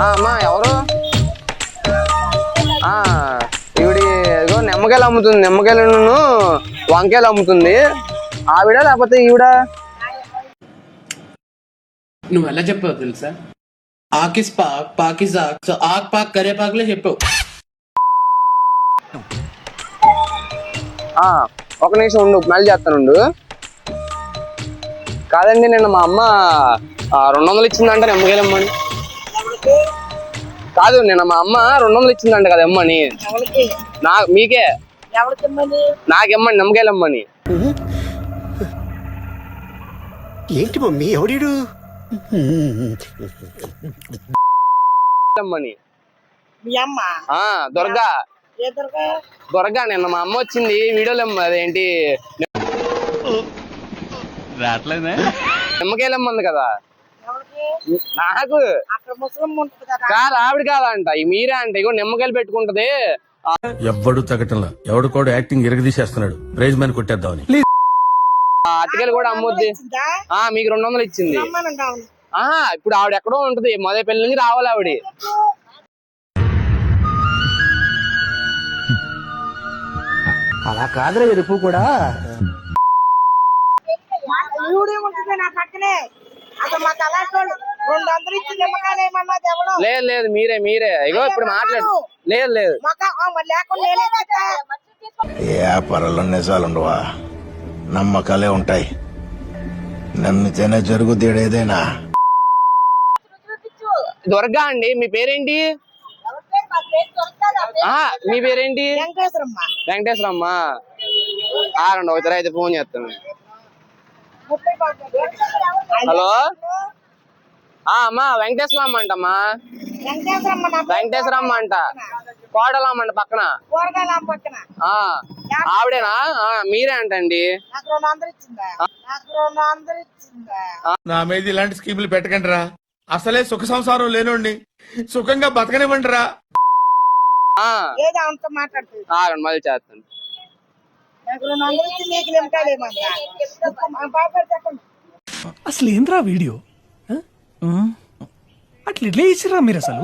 అమ్మా ఎవరు? ఈవిడి ఏదో నిమ్మకాయలు అమ్ముతుంది, నిమ్మకాయలను వంకాయలు అమ్ముతుంది. ఆవిడ లేకపోతే ఈవిడ? నువ్వు ఎలా చెప్పావు తెలుసా? ఆకిస్ పాక్ పాకిజా సో ఆక్ పాక్ కరే పాక్లే చెప్పావు. ఒక నిమిషం ఉండు, మళ్ళీ చేస్తానుండు. కాదండి, నిన్న మా అమ్మ 200 ఇచ్చిందంట నిమ్మకాయలు ఇమ్మని. కాదు, నిన్న మా అమ్మ 200 ఇచ్చిందంట కదా ఇమ్మని. మీకే నాకిమ్మని నిమ్మకాయలు ఇమ్మని. ఏంటి మమ్మీ ఎవడీడు? ఇమ్మని దుర్గా దుర్గా నిన్న మా అమ్మ వచ్చింది వీడియోలో. అదేంటి నిమ్మకాయలు ఇమ్మంది కదా నాకు. కాదు ఆవిడ కాదంట, మీరే అంట. ఇగో నిమ్మకాయలు పెట్టుకుంటది. ఎవ్వడు తగ్గటంలా ఎవడు కూడా యాక్టింగ్ ఇరగదీసేస్తున్నాడు. ప్రైజ్ మ్యాన్ కొట్టేద్దామని. అతికలు కూడా అమ్మొద్ది. మీకు 200 ఇచ్చింది. ఇప్పుడు ఆవిడ ఎక్కడో ఉంటది, మొదటి పెళ్లి నుంచి రావాలి ఆవిడ. అలా కాదురా ఎరుపు కూడా. లేదు లేదు, మీరే ఇగో ఇప్పుడు మాట్లాడు. లేదు లేదు, వ్యాపారంలో నిజాలుండవా, నమ్మకాలే ఉంటాయి. నమ్మితేనే జరుగుతాడు ఏదైనా. దుర్గా అండి, మీ పేరేంటి? మీ పేరేంటి? వెంకటేశ్వరమ్మ. ఆరండి, ఒకసారి అయితే ఫోన్ చేస్తాను. హలో అమ్మా, వెంకటేశ్వరమ్మ అంటమ్మా. వెంకటేశ్వరమ్మ అంట, కోడలమ్మ అంట పక్కన. ఆవిడేనా? మీరే అంటండి. నా మీద ఇలాంటి స్కీములు పెట్టకండి రా. అసలే సుఖ సంసారం లేనోండి, సుఖంగా బతకనివ్వండి రా. ఆగండి, మళ్ళీ చేస్తాను. అసలు ఏంద్రా వీడియో? అట్లా ఇట్లా ఇచ్చిర్రా మీరు అసలు?